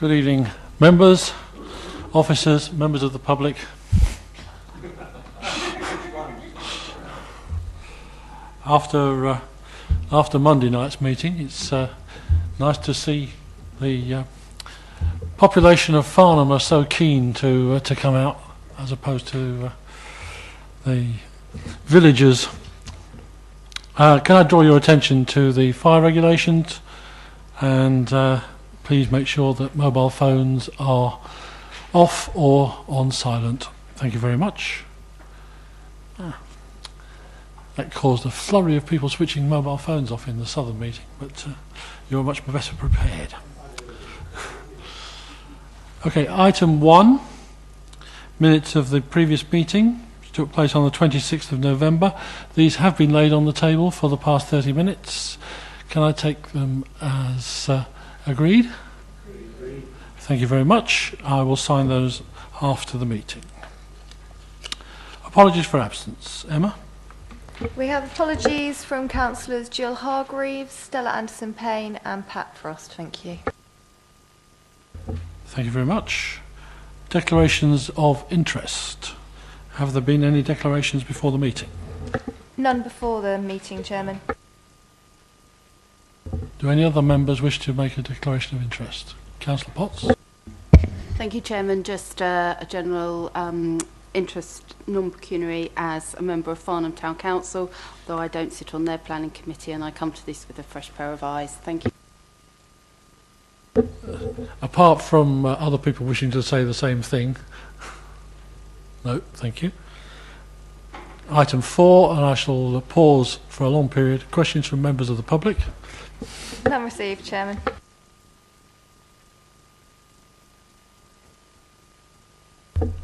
Good evening, members, officers, members of the public. After Monday night's meeting, it's nice to see the population of Farnham are so keen to come out, as opposed to the villagers. Can I draw your attention to the fire regulations, and please make sure that mobile phones are off or on silent. Thank you very much. That caused a flurry of people switching mobile phones off in the southern meeting, but you're much better prepared. Okay, item 1, minutes of the previous meeting, which took place on the 26th of November. These have been laid on the table for the past 30 minutes. Can I take them as agreed? Agreed. Thank you very much. I will sign those after the meeting. Apologies for absence. Emma? We have apologies from councillors Jill Hargreaves, Stella Anderson-Payne and Pat Frost. Thank you. Thank you very much. Declarations of interest. Have there been any declarations before the meeting? None before the meeting, Chairman. Do any other members wish to make a declaration of interest? Councillor Potts? Thank you, Chairman. Just a general interest, non-pecuniary, as a member of Farnham Town Council, though I don't sit on their planning committee, and I come to this with a fresh pair of eyes. Thank you. Apart from other people wishing to say the same thing? No, thank you. Item 4, and I shall pause for a long period. Questions from members of the public? None received, Chairman.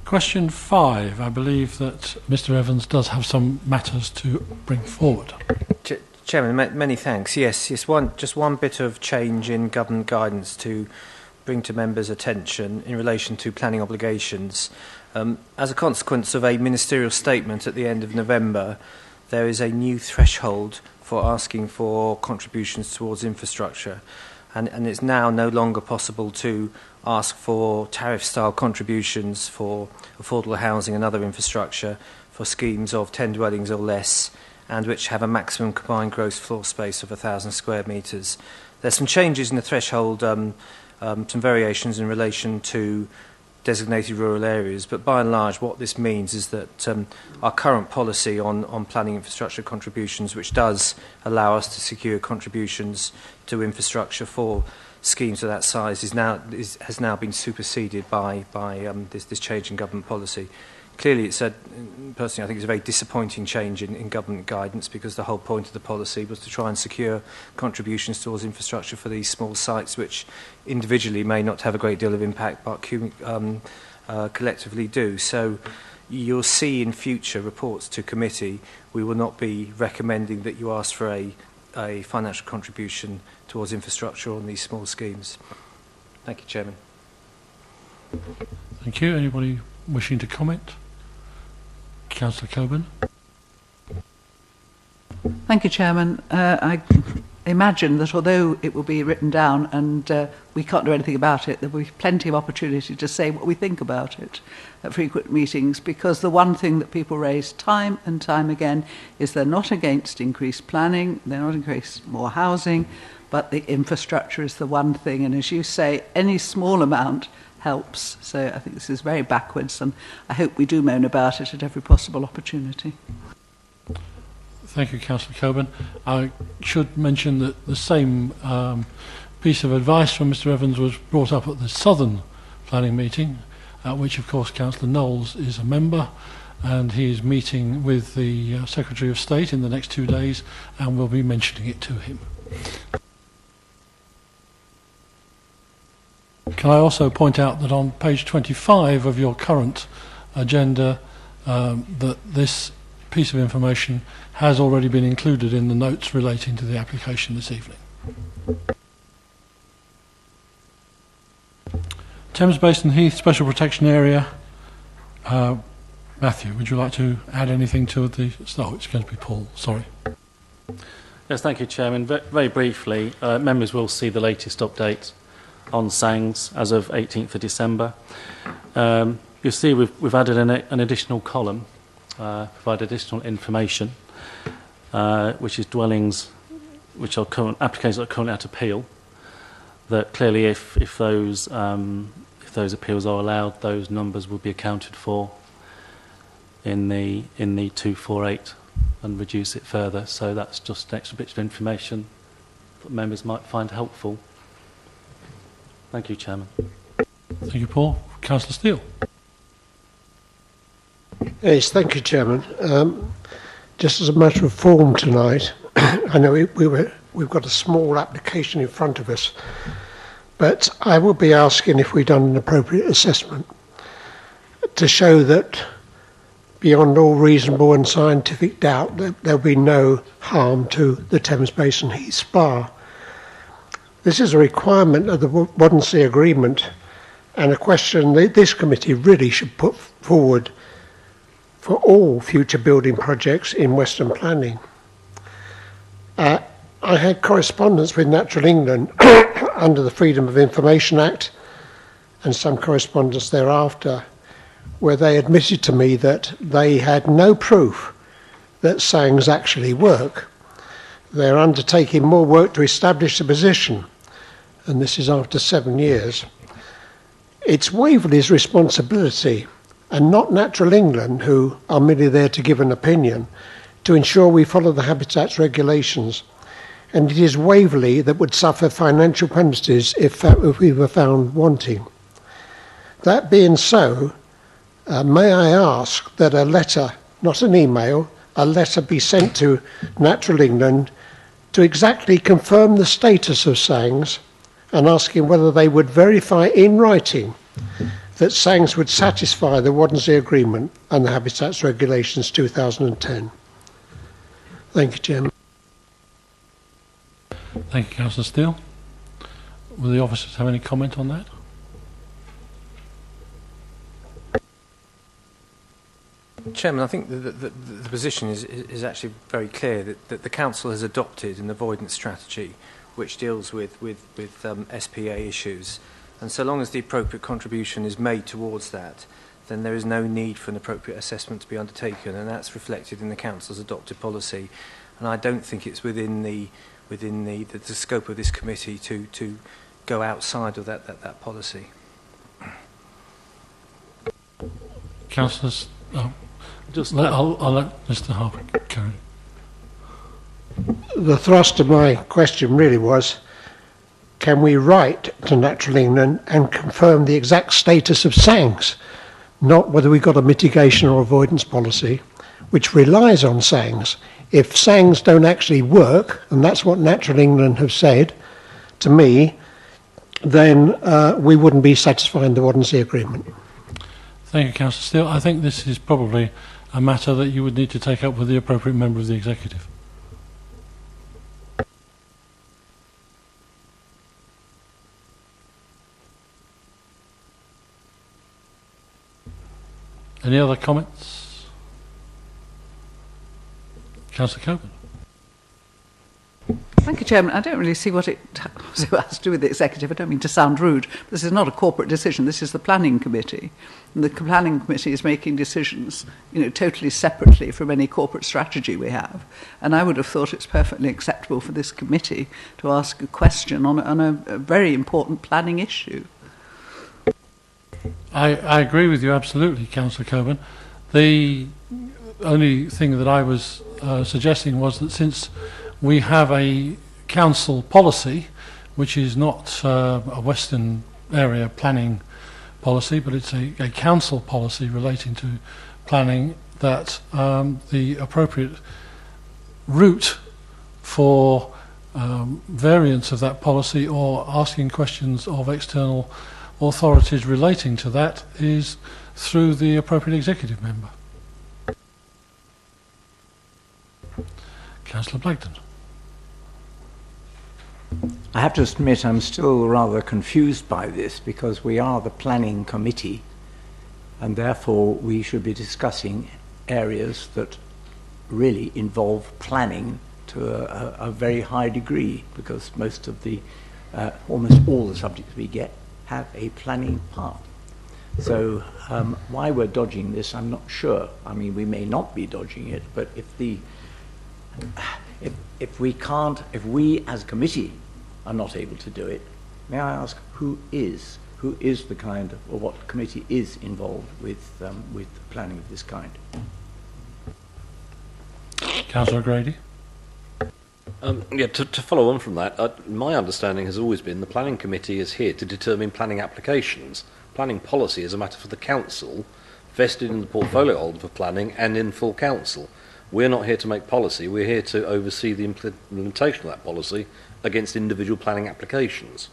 Question 5. I believe that Mr. Evans does have some matters to bring forward. Chairman, many thanks. Yes, just one bit of change in government guidance to bring to members' attention in relation to planning obligations. As a consequence of a ministerial statement at the end of November, there is a new threshold for asking for contributions towards infrastructure, and it's now no longer possible to ask for tariff-style contributions for affordable housing and other infrastructure for schemes of 10 dwellings or less, and which have a maximum combined gross floor space of 1,000 square metres. There's some changes in the threshold, some variations in relation to designated rural areas, but by and large what this means is that our current policy on planning infrastructure contributions, which does allow us to secure contributions to infrastructure for schemes of that size, has now been superseded by this change in government policy. Clearly, personally, I think it's a very disappointing change in government guidance, because the whole point of the policy was to try and secure contributions towards infrastructure for these small sites, which individually may not have a great deal of impact, but collectively do. So you'll see in future reports to committee, we will not be recommending that you ask for a financial contribution towards infrastructure on these small schemes. Thank you, Chairman. Thank you. Anybody wishing to comment? Councillor Coburn. Thank you, Chairman. I imagine that although it will be written down and we can't do anything about it, there will be plenty of opportunity to say what we think about it at frequent meetings, because the one thing that people raise time and time again is they're not against increased planning, they're not against more housing, but the infrastructure is the one thing. And as you say, any small amount helps. So I think this is very backwards, and I hope we do moan about it at every possible opportunity. Thank you, Councillor Coburn. I should mention that the same piece of advice from Mr. Evans was brought up at the Southern Planning meeting, at which, of course, Councillor Knowles is a member, and he is meeting with the Secretary of State in the next 2 days, and will be mentioning it to him. Can I also point out that on page 25 of your current agenda, that this piece of information has already been included in the notes relating to the application this evening. Thames Basin Heath Special Protection Area. Matthew, would you like to add anything to the... Oh, it's going to be Paul, sorry. Yes, thank you, Chairman. Very briefly, members will see the latest update on Sangs as of 18th of December. You'll see we've added an additional column, provide additional information, which is dwellings which are applications that are currently at appeal. That clearly, if those appeals are allowed, those numbers will be accounted for in the 248 and reduce it further. So that's just an extra bit of information that members might find helpful. Thank you, Chairman. Thank you, Paul. Councillor Steele. Yes, thank you, Chairman. Just as a matter of form tonight, I know we've got a small application in front of us, but I will be asking if we've done an appropriate assessment to show that beyond all reasonable and scientific doubt that there'll be no harm to the Thames Basin Heath Spa. This is a requirement of the Waverley Agreement and a question that this committee really should put forward for all future building projects in Western planning. I had correspondence with Natural England under the Freedom of Information Act and some correspondence thereafter, where they admitted to me that they had no proof that Sangs actually work. They're undertaking more work to establish the position, and this is after 7 years. It's Waverley's responsibility, and not Natural England, who are merely there to give an opinion, to ensure we follow the Habitats regulations. And it is Waverley that would suffer financial penalties if we were found wanting. That being so, may I ask that a letter, not an email, a letter be sent to Natural England to exactly confirm the status of Sangs and asking whether they would verify in writing that Sangs would satisfy the Waverley Agreement and the Habitats Regulations 2010. Thank you, Chairman. Thank you, Councillor Steele. Will the officers have any comment on that? Chairman, I think the position is actually very clear that the Council has adopted an avoidance strategy which deals with SPA issues, and so long as the appropriate contribution is made towards that, then there is no need for an appropriate assessment to be undertaken, and that's reflected in the Council's adopted policy. And I don't think it's within the scope of this committee to go outside of that policy. Councillors, I'll let Mr. Harper carry. The thrust of my question really was, can we write to Natural England and confirm the exact status of Sangs, not whether we've got a mitigation or avoidance policy, which relies on Sangs. If Sangs don't actually work, and that's what Natural England have said to me, then we wouldn't be satisfying the Waverley Agreement. Thank you, Councillor Steele. I think this is probably a matter that you would need to take up with the appropriate member of the Executive. Any other comments? Councillor Coburn. Thank you, Chairman. I don't really see what it has to do with the Executive. I don't mean to sound rude. This is not a corporate decision. This is the Planning Committee. And the Planning Committee is making decisions, totally separately from any corporate strategy we have. And I would have thought it's perfectly acceptable for this committee to ask a question on a very important planning issue. I agree with you absolutely, Councillor Coburn. The only thing that I was suggesting was that since we have a council policy, which is not a Western area planning policy, but it's a council policy relating to planning, that the appropriate route for variance of that policy or asking questions of external authorities relating to that is through the appropriate executive member. Councillor Blagden. I have to admit I'm still rather confused by this, because we are the planning committee and therefore we should be discussing areas that really involve planning to a very high degree, because most of the almost all the subjects we get have a planning part. So why we're dodging this, I'm not sure. I mean, we may not be dodging it, but if we as a committee are not able to do it, may I ask who is the kind of, or what committee is involved with planning of this kind? Councillor Grady. To follow on from that, my understanding has always been the planning committee is here to determine planning applications. Planning policy is a matter for the council, vested in the portfolio holder for planning and in full council. We're not here to make policy, we're here to oversee the implementation of that policy against individual planning applications.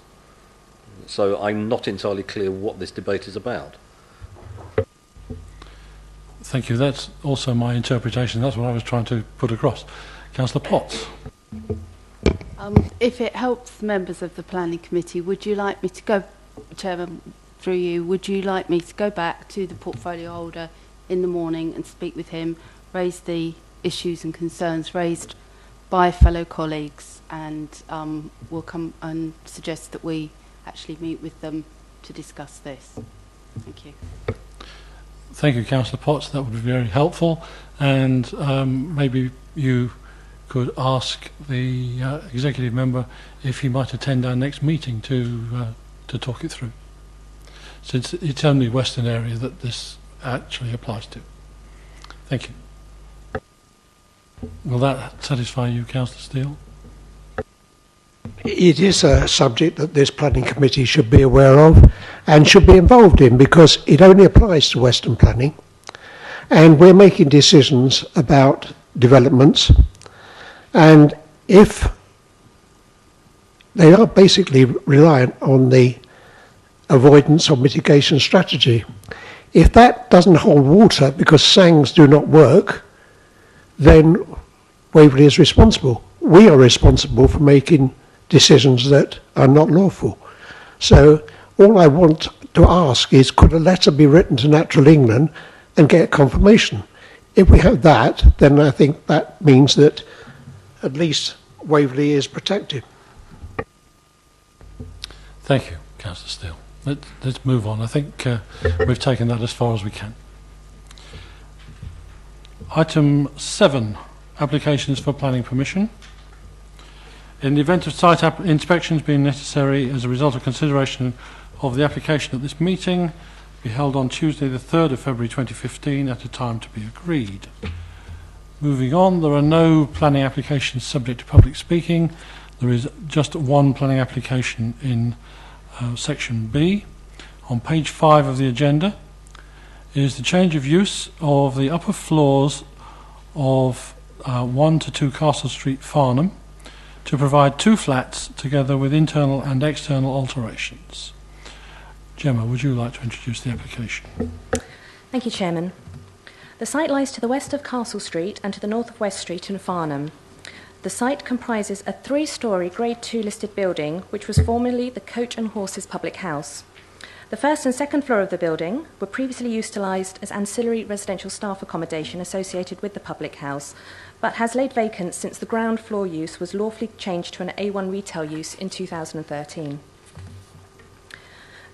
So I'm not entirely clear what this debate is about. Thank you. That's also my interpretation. That's what I was trying to put across. Councillor Potts. If it helps members of the planning committee, would you like me to go, Chairman, through you, would you like me to go back to the portfolio holder in the morning and speak with him, raise the issues and concerns raised by fellow colleagues, and we'll come and suggest that we actually meet with them to discuss this? Thank you. Thank you, Councillor Potts. That would be very helpful. And maybe you could ask the executive member if he might attend our next meeting to talk it through, since it's only Western area that this actually applies to. Thank you. Will that satisfy you, Councillor Steele? It is a subject that this planning committee should be aware of and should be involved in, because it only applies to Western planning, and we're making decisions about developments, and if they are basically reliant on the avoidance or mitigation strategy, if that doesn't hold water because SANGs do not work, then Waverley is responsible. We are responsible for making decisions that are not lawful. So all I want to ask is, could a letter be written to Natural England and get confirmation? If we have that, then I think that means that at least Waverley is protected. Thank you, Councillor Steele. Let's move on. I think we've taken that as far as we can. Item 7, applications for planning permission. In the event of site inspections being necessary as a result of consideration of the application at this meeting, be held on Tuesday the 3rd of February 2015 at a time to be agreed. Moving on, there are no planning applications subject to public speaking. There is just one planning application in section B. On page 5 of the agenda is the change of use of the upper floors of 1 to 2 Castle Street, Farnham, to provide 2 flats together with internal and external alterations. Gemma, would you like to introduce the application? Thank you, Chairman. The site lies to the west of Castle Street and to the north of West Street in Farnham. The site comprises a 3-storey Grade 2 listed building, which was formerly the Coach and Horses public house. The first and second floor of the building were previously utilised as ancillary residential staff accommodation associated with the public house, but has laid vacant since the ground floor use was lawfully changed to an A1 retail use in 2013.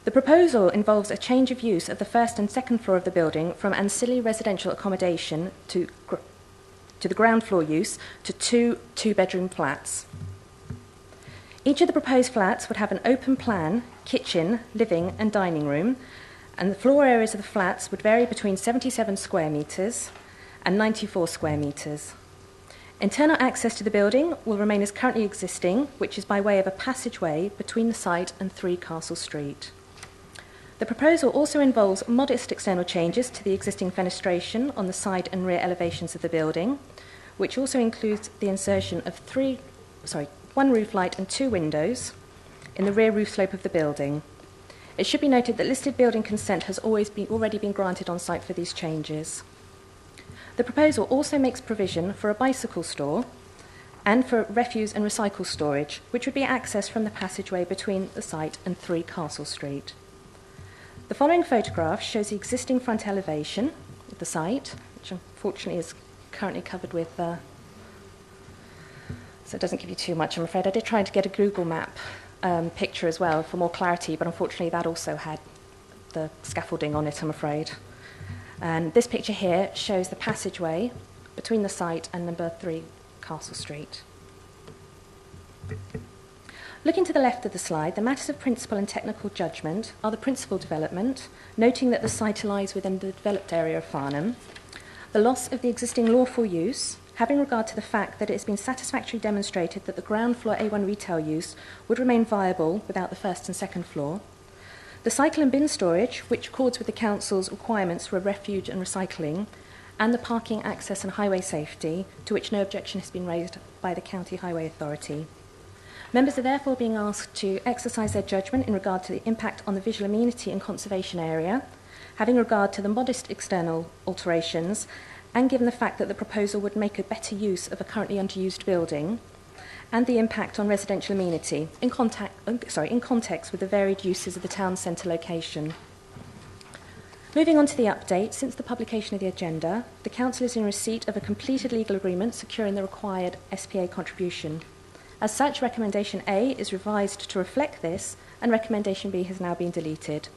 The proposal involves a change of use of the first and second floor of the building from ancillary residential accommodation to the ground floor use to 2 2-bedroom flats. Each of the proposed flats would have an open plan, kitchen, living and dining room, and the floor areas of the flats would vary between 77 square metres and 94 square metres. Internal access to the building will remain as currently existing, which is by way of a passageway between the site and 3 Castle Street. The proposal also involves modest external changes to the existing fenestration on the side and rear elevations of the building, which also includes the insertion of 1 roof light and 2 windows in the rear roof slope of the building. It should be noted that listed building consent has already been granted on site for these changes. The proposal also makes provision for a bicycle store and for refuse and recycle storage, which would be accessed from the passageway between the site and 3 Castle Street. The following photograph shows the existing front elevation of the site, which unfortunately is currently covered with, so it doesn't give you too much, I'm afraid. I did try to get a Google map picture as well for more clarity, but unfortunately that also had the scaffolding on it, I'm afraid. And this picture here shows the passageway between the site and number 3 Castle Street. Looking to the left of the slide, the matters of principal and technical judgment are the principal development, noting that the site lies within the developed area of Farnham, the loss of the existing lawful use, having regard to the fact that it has been satisfactorily demonstrated that the ground floor A1 retail use would remain viable without the first and second floor, the cycle and bin storage, which accords with the council's requirements for refuge and recycling, and the parking, access and highway safety, to which no objection has been raised by the County Highway Authority. Members are therefore being asked to exercise their judgment in regard to the impact on the visual amenity and conservation area, having regard to the modest external alterations, and given the fact that the proposal would make a better use of a currently underused building, and the impact on residential amenity in context with the varied uses of the town centre location. Moving on to the update, since the publication of the agenda, the Council is in receipt of a completed legal agreement securing the required SPA contribution. As such, Recommendation A is revised to reflect this, and Recommendation B has now been deleted.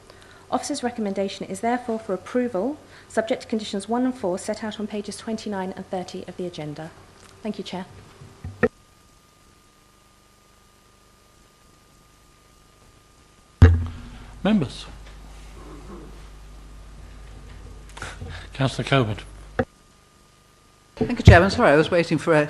Officer's recommendation is therefore for approval, subject to conditions 1 and 4 set out on pages 29 and 30 of the agenda. Thank you, Chair. Members. Councillor Coburn. Thank you, Chairman. Sorry, I was waiting for a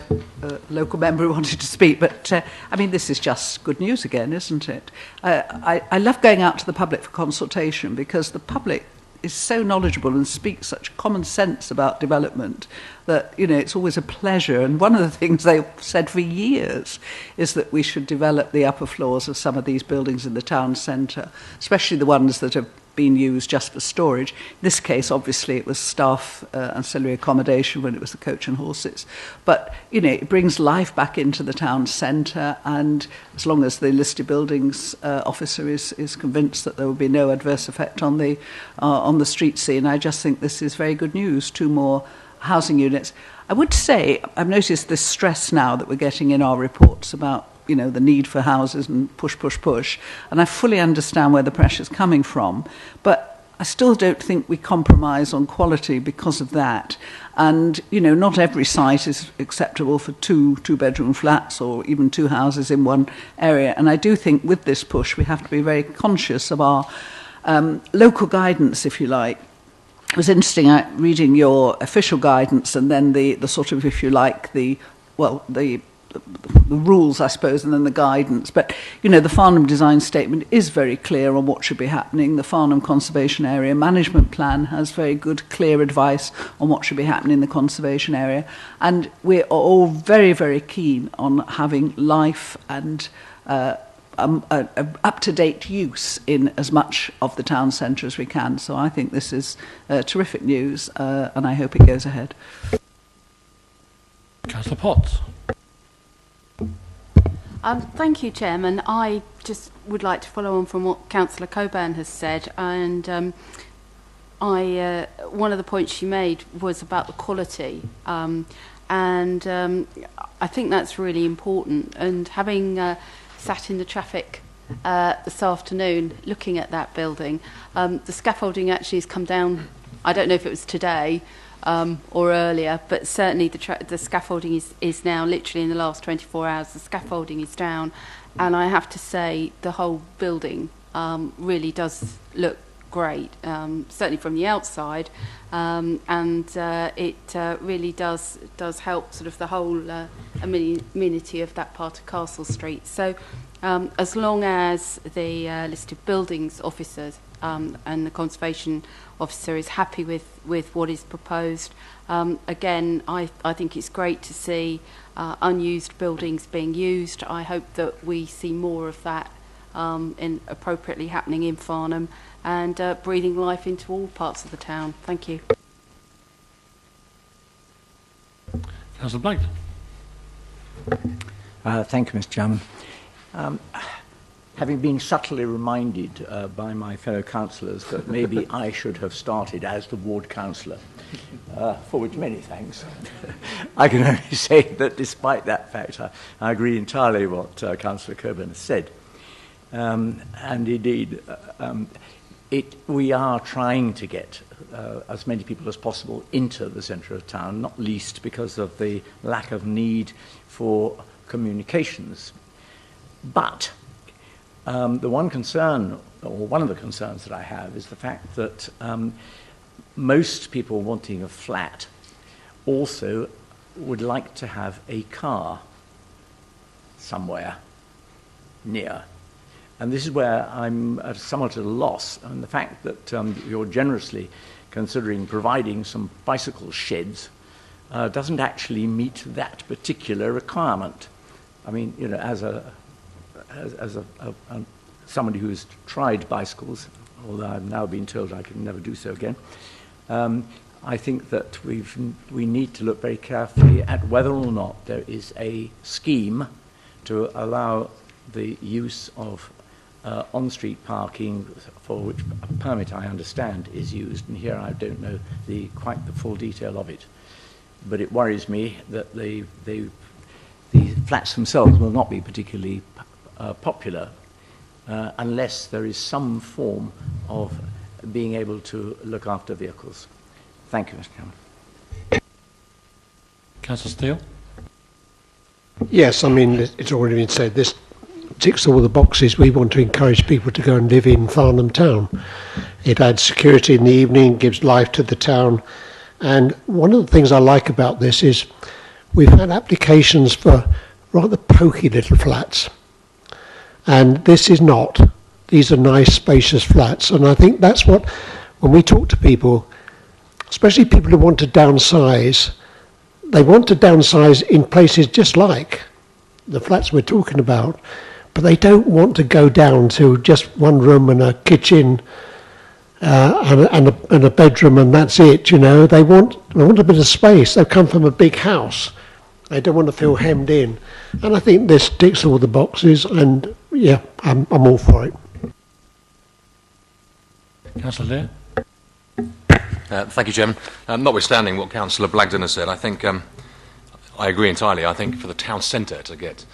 local member who wanted to speak, but I mean, this is just good news again, isn't it? I love going out to the public for consultation because the public is so knowledgeable and speaks such common sense about development that, you know, it's always a pleasure. And one of the things they've said for years is that we should develop the upper floors of some of these buildings in the town centre, especially the ones that have been used just for storage. In this case, obviously, it was staff ancillary accommodation when it was the coach and horses. But, you know, it brings life back into the town centre, and as long as the listed buildings officer is convinced that there will be no adverse effect on the street scene, I just think this is very good news. 2 more housing units. I would say I've noticed this stress now that we're getting in our reports about, you know, the need for houses and push, push, push. And I fully understand where the pressure's coming from. But I still don't think we compromise on quality because of that. And, you know, not every site is acceptable for two-bedroom flats or even 2 houses in one area. And I do think with this push, we have to be very conscious of our local guidance, if you like. It was interesting reading your official guidance and then the sort of, if you like, the rules, I suppose, and then the guidance. But, you know, the Farnham Design Statement is very clear on what should be happening. The Farnham Conservation Area Management Plan has very good, clear advice on what should be happening in the conservation area. And we're all very, very keen on having life and up-to-date use in as much of the town centre as we can. So I think this is terrific news, and I hope it goes ahead. Councillor Potts. Thank you, Chairman. I just would like to follow on from what Councillor Coburn has said, and one of the points she made was about the quality, and I think that's really important. And having sat in the traffic this afternoon looking at that building, the scaffolding actually has come down. I don't know if it was today or earlier, but certainly the scaffolding is now, literally in the last 24 hours, the scaffolding is down. And I have to say the whole building really does look great, certainly from the outside, and it really does help sort of the whole amenity of that part of Castle Street. So as long as the listed buildings officers and the conservation officer is happy with what is proposed, again, I think it's great to see unused buildings being used. I hope that we see more of that appropriately happening in Farnham, and breathing life into all parts of the town. Thank you. Councillor Blackton. Thank you, Mr. Chairman. Having been subtly reminded by my fellow councillors that maybe I should have started as the ward councillor, for which many thanks, I can only say that despite that fact, I agree entirely with what Councillor Coburn has said. And indeed, we are trying to get as many people as possible into the centre of town, not least because of the lack of need for communications. But the one concern, or one of the concerns that I have, is the fact that most people wanting a flat also would like to have a car somewhere near. And this is where I'm somewhat at a loss. And the fact that you're generously considering providing some bicycle sheds doesn't actually meet that particular requirement. I mean, you know, as somebody who's tried bicycles, although I've now been told I can never do so again, I think that we need to look very carefully at whether or not there is a scheme to allow the use of on-street parking for which a permit, I understand, is used. And here I don't know quite the full detail of it. But it worries me that the flats themselves will not be particularly popular unless there is some form of being able to look after vehicles. Thank you, Mr. Chairman. Councillor Steele? Yes, I mean, it's already been said, this ticks all the boxes. We want to encourage people to go and live in Farnham town. It adds security in the evening, gives life to the town. And one of the things I like about this is we've had applications for rather pokey little flats. And this is not. These are nice, spacious flats. And I think that's what, when we talk to people, especially people who want to downsize, they want to downsize in places just like the flats we're talking about, but they don't want to go down to just one room and a kitchen and a bedroom and that's it, you know. They want a bit of space. They've come from a big house. They don't want to feel hemmed in. And I think this ticks all the boxes, and yeah, I'm all for it. Councillor Lear? Thank you, Chairman. Notwithstanding what Councillor Blagden has said, I think I agree entirely. I think for the town centre to get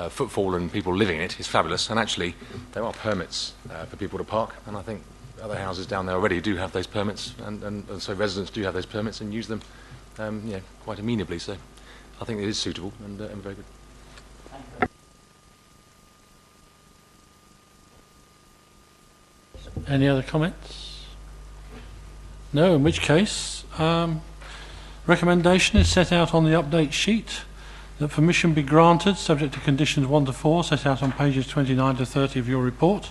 footfall and people living in it is fabulous. And actually, there are permits for people to park, and I think other houses down there already do have those permits, and so residents do have those permits and use them quite amenably. So I think it is suitable and very good. Any other comments? No, in which case, recommendation is set out on the update sheet that permission be granted subject to conditions 1 to 4 set out on pages 29 to 30 of your report.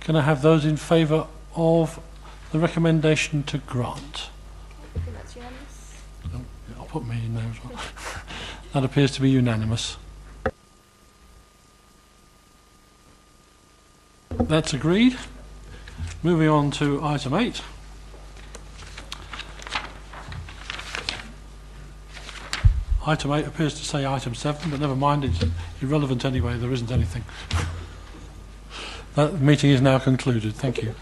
Can I have those in favour of the recommendation to grant? I think that's unanimous. I'll put me in there as well. That appears to be unanimous. That's agreed. Moving on to item 8. Item 8 appears to say item 7, but never mind, it's irrelevant anyway, there isn't anything. That meeting is now concluded. Thank you.